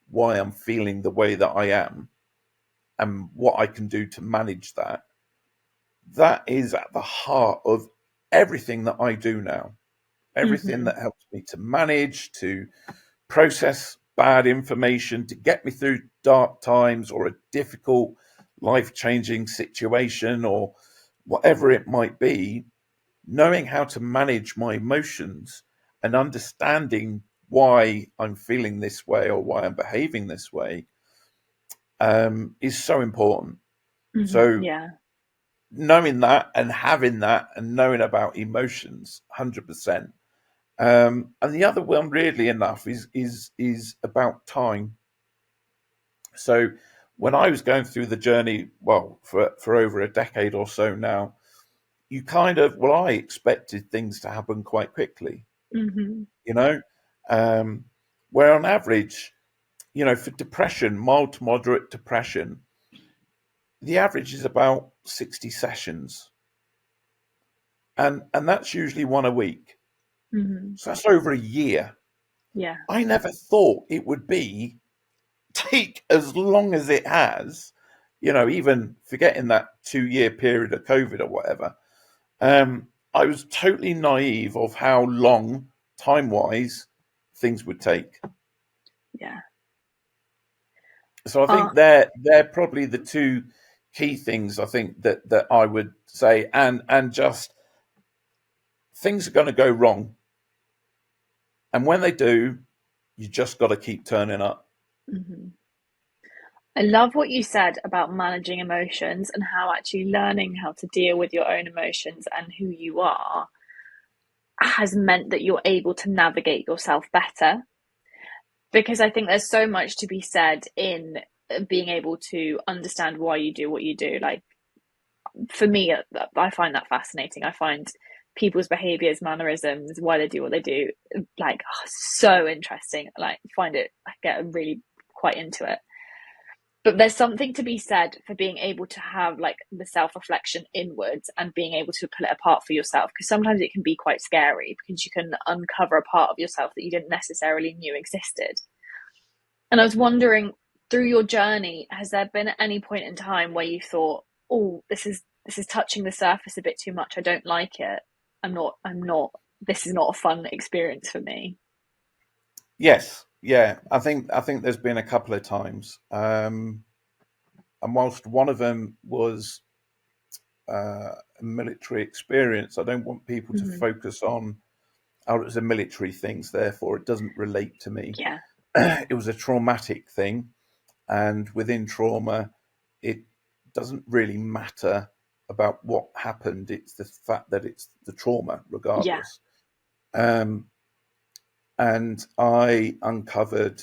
why I'm feeling the way that I am and what I can do to manage that, that is at the heart of everything that I do now. Everything Mm-hmm. that helps me to manage, to process bad information, to get me through dark times or a difficult life changing situation or whatever it might be. Knowing how to manage my emotions and understanding why I'm feeling this way or why I'm behaving this way, is so important. Mm-hmm. So Yeah. knowing that and having that and knowing about emotions, 100%. And the other one, really enough, is about time. So when I was going through the journey, well, for over a decade or so now, I expected things to happen quite quickly, Mm-hmm. you know, um, where on average, for depression, mild to moderate depression, the average is about 60 sessions, and that's usually one a week. Mm-hmm. So that's over a year. Yeah. I never thought it would be take as long as it has, even forgetting that 2 year period of COVID or whatever. I was totally naive of how long, time wise, things would take. Yeah. So I Uh, think they're probably the two key things I think that I would say, and just things are going to go wrong, and when they do, you just got to keep turning up. mhm. I love what you said about managing emotions and how actually learning how to deal with your own emotions and who you are has meant that you're able to navigate yourself better. Because I think there's so much to be said in being able to understand why you do what you do. Like, for me, I find that fascinating. I find people's behaviors, mannerisms, why they do what they do, like, so interesting. Like, find it, I get really quite into it. But there's something to be said for being able to have like the self-reflection inwards and being able to pull it apart for yourself, because sometimes it can be quite scary because you can uncover a part of yourself that you didn't necessarily knew existed. And I was wondering, through your journey, has there been at any point in time where you thought, oh, this is touching the surface a bit too much, I don't like it, I'm not this is not a fun experience for me? Yes, yeah. I think there's been a couple of times, and whilst one of them was a military experience, I don't want people to Mm-hmm. focus on, oh, it was a military thing, so therefore it doesn't relate to me. Yeah. It was a traumatic thing, and within trauma, it doesn't really matter about what happened. It's the fact that it's the trauma, Yeah. regardless. Um, and I uncovered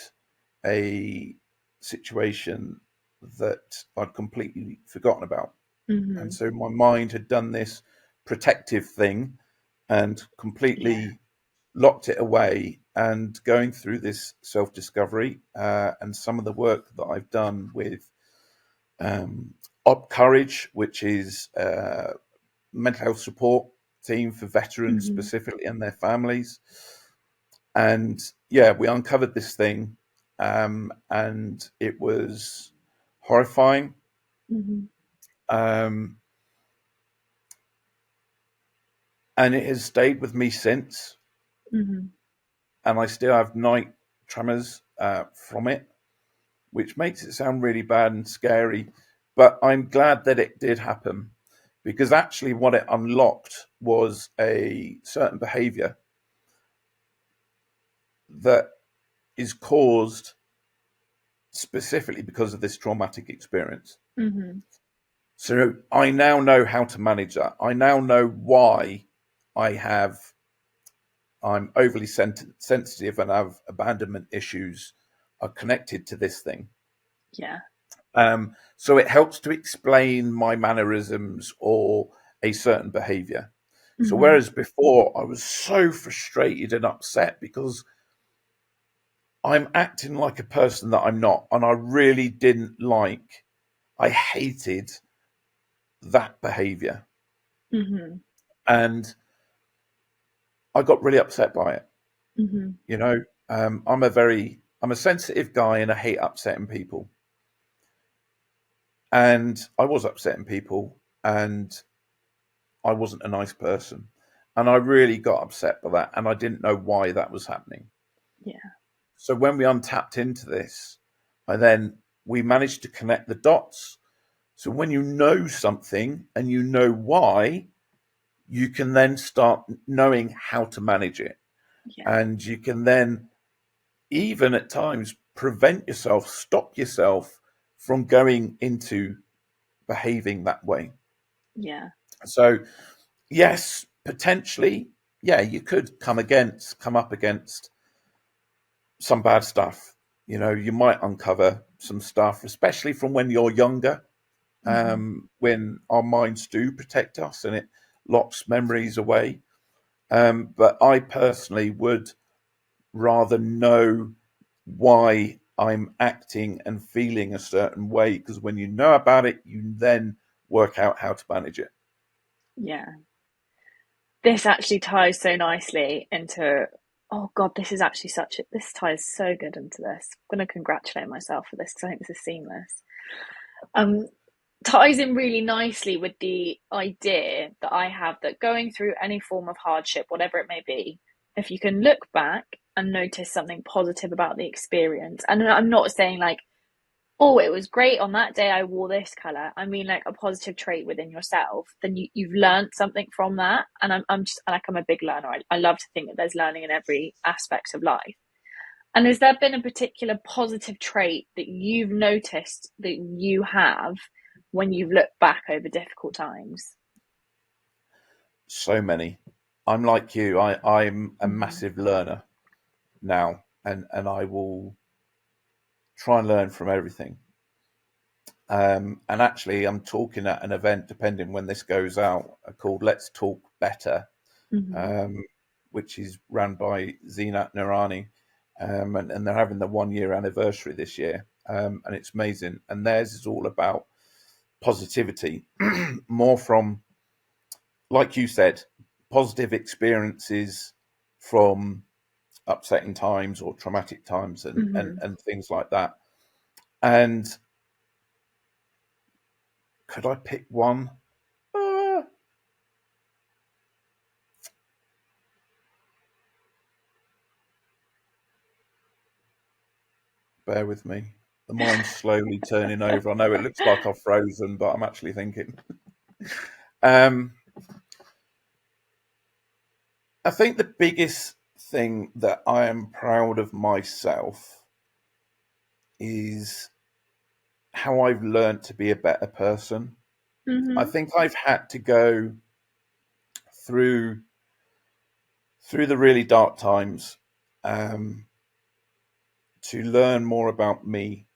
a situation that I'd completely forgotten about. And Mm-hmm. so my mind had done this protective thing and Yeah. completely locked it away. And going through this self discovery and some of the work that I've done with Op Courage, which is mental health support team for veterans Mm-hmm. specifically and their families. And yeah, we uncovered this thing, and it was horrifying. Mm-hmm. Um, and it has stayed with me since. Mm-hmm. And I still have night tremors from it, which makes it sound really bad and scary. But I'm glad that it did happen, because actually, what it unlocked was a certain behavior that is caused specifically because of this traumatic experience. Mm-hmm. So I now know how to manage that. I now know why I have I'm overly sensitive and have abandonment issues are connected to this thing. Yeah. So it helps to explain my mannerisms or a certain behavior. So Mm-hmm. whereas before I was so frustrated and upset because I'm acting like a person that I'm not, and I really didn't like, I hated that behavior. Mm-hmm. And I got really upset by it. Mm-hmm. You know, I'm a sensitive guy and I hate upsetting people. And I was upsetting people and I wasn't a nice person. And I really got upset by that. And I didn't know why that was happening. Yeah. So when we untapped into this, we managed to connect the dots. So when you know something and you know why, you can then start knowing how to manage it. Yeah. And you can then even at times prevent yourself, stop yourself from going into behaving that way. Yeah. So, yes, potentially, yeah, you could come up against some bad stuff. You know, you might uncover some stuff, especially from when you're younger, Mm-hmm. when our minds do protect us and it locks memories away. But I personally would rather know why I'm acting and feeling a certain way, because when you know about it, you then work out how to manage it. Yeah. This actually ties so nicely into, oh God, this is actually this ties so good into this. I'm going to congratulate myself for this because I think this is seamless. Um, Ties in really nicely with the idea that I have that going through any form of hardship, whatever it may be, if you can look back and notice something positive about the experience, and I'm not saying like, oh, it was great on that day I wore this color. I mean, like a positive trait within yourself, then you've learned something from that. And I'm just like, I'm a big learner. I love to think that there's learning in every aspect of life. And has there been a particular positive trait that you've noticed that you have when you've looked back over difficult times? So many. I'm like you. I'm a Mm-hmm. massive learner now, and I will try and learn from everything. And actually, I'm talking at an event, depending when this goes out, called Let's Talk Better, Mm-hmm. um, which is run by Zinat Nurani, and they're having the 1 year anniversary this year. and it's amazing. And theirs is all about positivity, more from, like you said, positive experiences from upsetting times or traumatic times Mm-hmm. and things like that. And could I pick one? Uh, Bear with me. The mind's slowly turning over. I know it looks like I've frozen, but I'm actually thinking. Um, I think the biggest thing that I am proud of myself is how I've learned to be a better person. I Mm-hmm. think I've had to go through the really dark times um, to learn more about me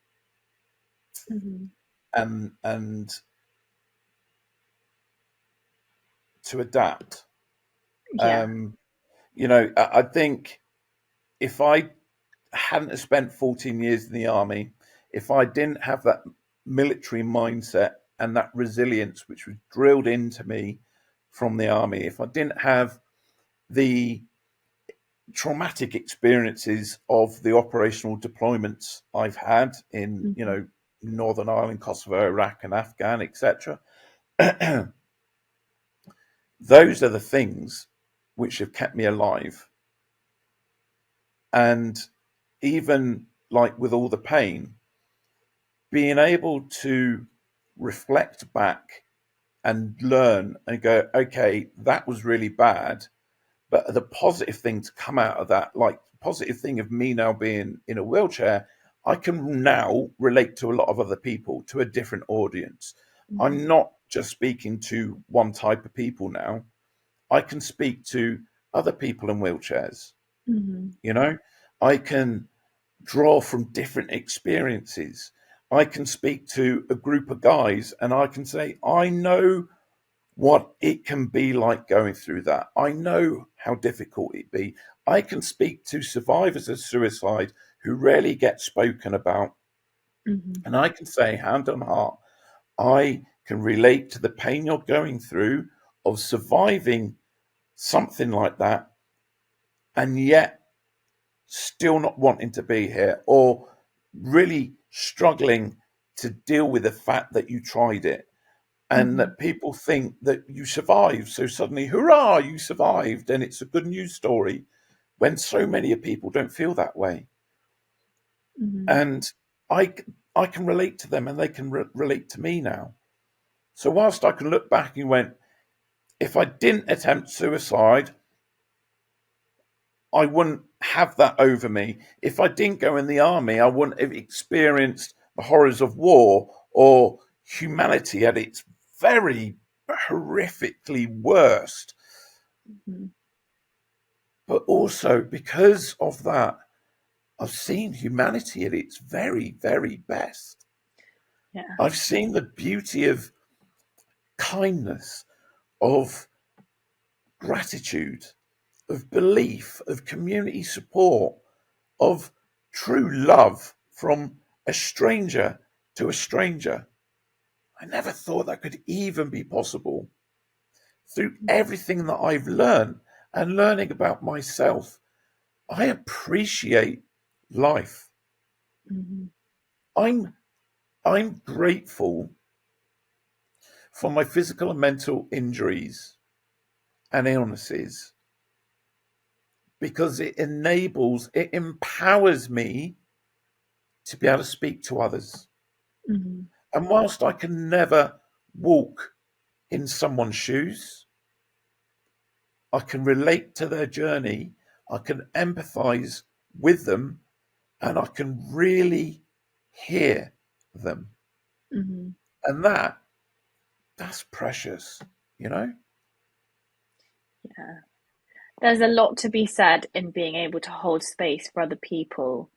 Mm-hmm. and to adapt. Yeah. Um, I think if I hadn't have spent 14 years in the army, if I didn't have that military mindset and that resilience which was drilled into me from the army, if I didn't have the traumatic experiences of the operational deployments I've had in, Mm-hmm. Northern Ireland, Kosovo, Iraq, and Afghan, etc., those are the things which have kept me alive. And even like with all the pain, being able to reflect back and learn and go, okay, that was really bad, but the positive thing to come out of that, like the positive thing of me now being in a wheelchair, I can now relate to a lot of other people, to a different audience. Mm-hmm. I'm not just speaking to one type of people now. I can speak to other people in wheelchairs. Mm-hmm. You know, I can draw from different experiences. I can speak to a group of guys and I can say, I know what it can be like going through that. I know how difficult it be. I can speak to survivors of suicide who rarely get spoken about. Mm-hmm. And I can say, hand on heart, I can relate to the pain you're going through of surviving something like that and yet still not wanting to be here or really struggling to deal with the fact that you tried it and Mm-hmm. that people think that you survived. So suddenly, hurrah, you survived, and it's a good news story when so many people don't feel that way. Mm-hmm. And I, I can relate to them and they can relate to me now. So whilst I can look back and went, if I didn't attempt suicide, I wouldn't have that over me. If I didn't go in the army, I wouldn't have experienced the horrors of war or humanity at its very horrifically worst. Mm-hmm. But also because of that, I've seen humanity at its very, very best. Yeah. I've seen the beauty of kindness, of gratitude, of belief, of community support, of true love from a stranger to a stranger. I never thought that could even be possible. Through everything that I've learned and learning about myself, I appreciate life. Mm-hmm. I'm I'm grateful for my physical and mental injuries and illnesses because it empowers me to be able to speak to others. Mm-hmm. And whilst I can never walk in someone's shoes, I can relate to their journey, I can empathize with them, and I can really hear them. Mm-hmm. And that's precious, you know? Yeah. There's a lot to be said in being able to hold space for other people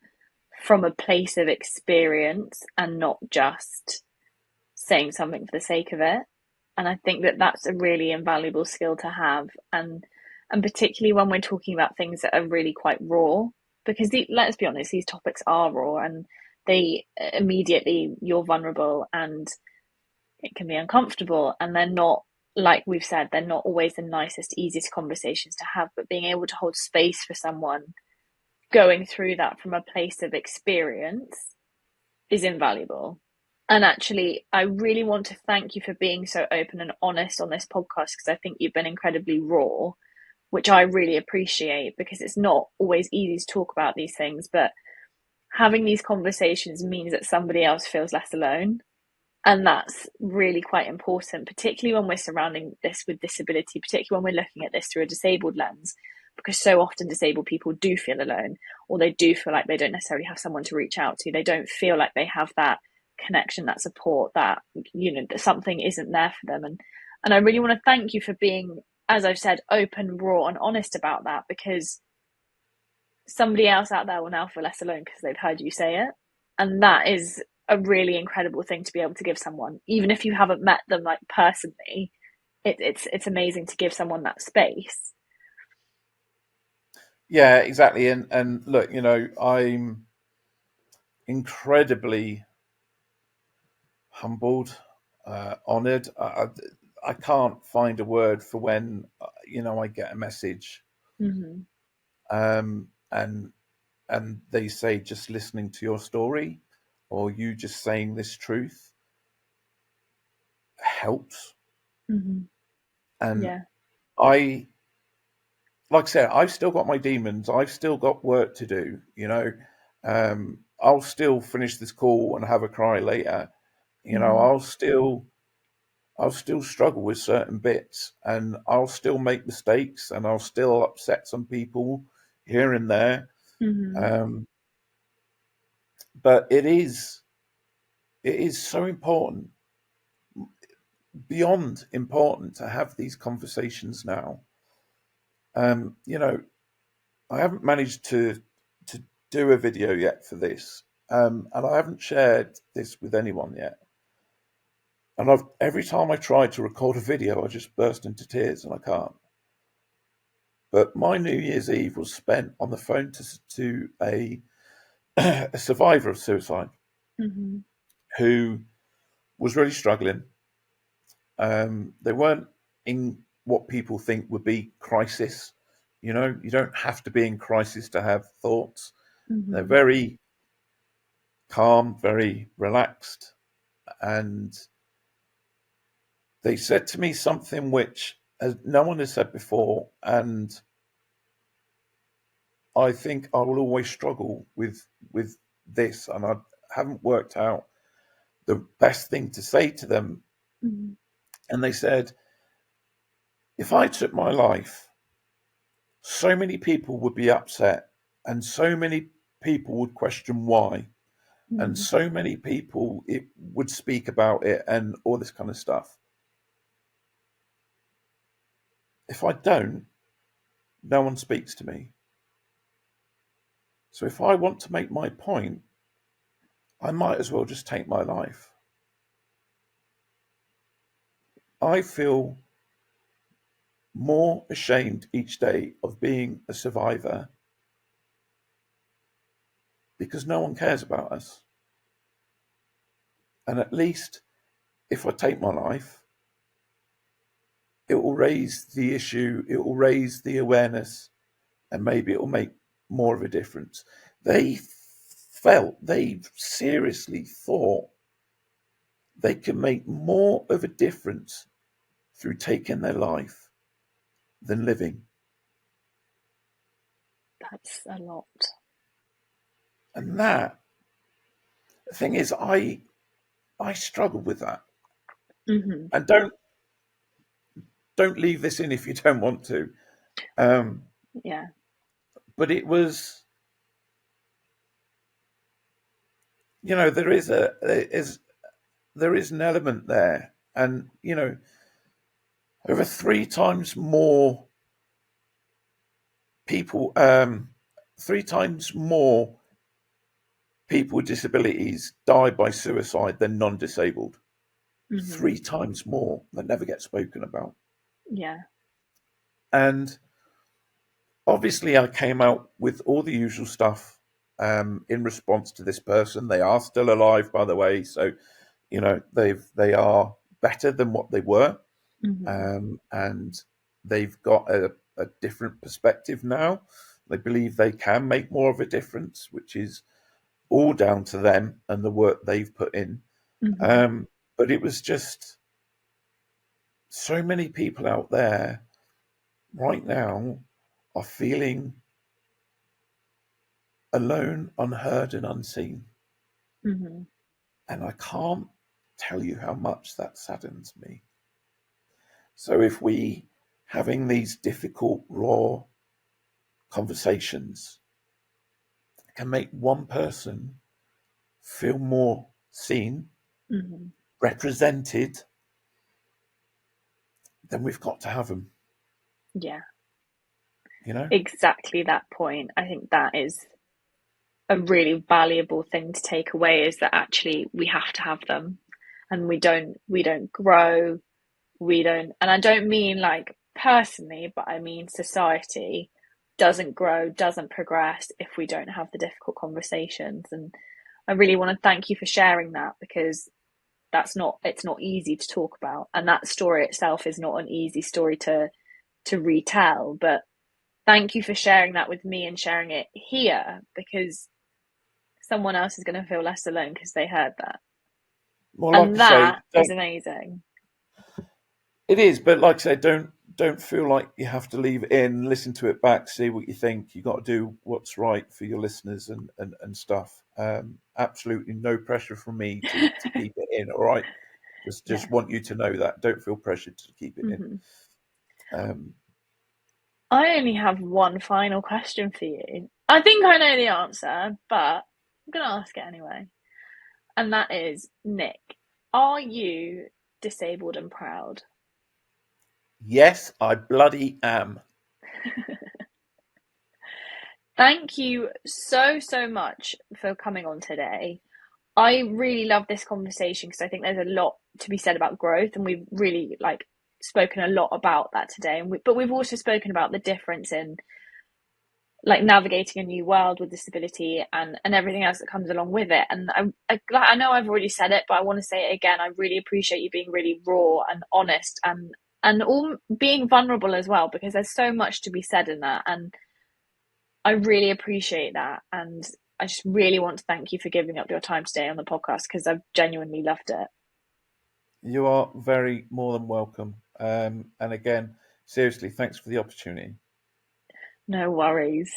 from a place of experience and not just saying something for the sake of it. And I think that that's a really invaluable skill to have, and particularly when we're talking about things that are really quite raw, because let's be honest, these topics are raw, and they immediately, you're vulnerable and it can be uncomfortable, and they're not, like we've said, they're not always the nicest, easiest conversations to have, but being able to hold space for someone going through that from a place of experience is invaluable. And actually, I really want to thank you for being so open and honest on this podcast, because I think you've been incredibly raw, which I really appreciate, because it's not always easy to talk about these things, but having these conversations means that somebody else feels less alone. And that's really quite important, particularly when we're surrounding this with disability, particularly when we're looking at this through a disabled lens, because so often disabled people do feel alone, or they do feel like they don't necessarily have someone to reach out to. They don't feel like they have that connection, that support, that, that something isn't there for them. And I really want to thank you for being, as I've said, open, raw, and honest about that, because somebody else out there will now feel less alone because they've heard you say it. And that is a really incredible thing to be able to give someone, even if you haven't met them like personally. It's amazing to give someone that space. Yeah, exactly. And look, I'm incredibly humbled, honoured. I can't find a word for when I get a message, Mm-hmm. and they say, just listening to your story, or you just saying this truth helps. Mm-hmm. And Yeah. I, like I said, I've still got my demons. I've still got work to do. I'll still finish this call and have a cry later. Mm-hmm. I'll still struggle with certain bits, and I'll still make mistakes, and I'll still upset some people here and there. Mm-hmm. Um, but it is so important, beyond important, to have these conversations now. Um, you know, I haven't managed to do a video yet for this, and I haven't shared this with anyone yet. And every time I try to record a video, I just burst into tears, and I can't. But my New Year's Eve was spent on the phone to a survivor of suicide Mm-hmm. who was really struggling. They weren't in what people think would be crisis. You don't have to be in crisis to have thoughts. They're Mm-hmm. very calm, very relaxed. And they said to me something which, as no one has said before, and I think I will always struggle with this, and I haven't worked out the best thing to say to them. Mm-hmm. And they said, if I took my life, so many people would be upset, and so many people would question why, and Mm-hmm. so many people it would speak about it and all this kind of stuff. If I don't, no one speaks to me. So if I want to make my point, I might as well just take my life. I feel more ashamed each day of being a survivor because no one cares about us. And at least if I take my life, it will raise the issue, it will raise the awareness, and maybe it will make more of a difference. They seriously thought they could make more of a difference through taking their life than living. That's a lot. And that, the thing is, I struggle with that. Mm-hmm. And don't leave this in if you don't want to. Um, Yeah. but it was, there is an element there, and over three times more people, three times more people with disabilities die by suicide than non-disabled. Mm-hmm. Three times more that never get spoken about. Yeah. And obviously, I came out with all the usual stuff, in response to this person. They are still alive, by the way, so they are better than what they were, and they've got a different perspective now. They believe they can make more of a difference, which is all down to them and the work they've put in. But it was just so many people out there right now are feeling alone, unheard, and unseen. And I can't tell you how much that saddens me. So if we having these difficult, raw conversations can make one person feel more seen, represented, then we've got to have them. Yeah. You know? Exactly that point. I think that is a really valuable thing to take away, is that actually we have to have them, and we don't grow, and I don't mean like personally, but I mean society doesn't grow, doesn't progress if we don't have the difficult conversations. And I really want to thank you for sharing that, because it's not easy to talk about, and that story itself is not an easy story to retell. But thank you for sharing that with me and sharing it here, because someone else is going to feel less alone because they heard that. Well, like And I say, that is amazing. it is, but like I say, don't feel like you have to leave it in. Listen to it back, see what you think. You got to do what's right for your listeners and stuff. Absolutely no pressure from me to keep it in. All right, just want you to know that. Don't feel pressured to keep it in. I only have one final question for you. I think I know the answer, but I'm going to ask it anyway. And that is, Nick, are you disabled and proud? Yes, I bloody am. Thank you so, so much for coming on today. I really love this conversation because I think there's a lot to be said about growth, and we've really spoken a lot about that today. But we've also spoken about the difference in navigating a new world with disability and everything else that comes along with it. And I know I've already said it, but I want to say it again. I really appreciate you being really raw and honest, and all being vulnerable as well, because there's so much to be said in that. And I really appreciate that. And I just really want to thank you for giving up your time today on the podcast, because I've genuinely loved it. You are very more than welcome. And again, seriously, thanks for the opportunity. No worries.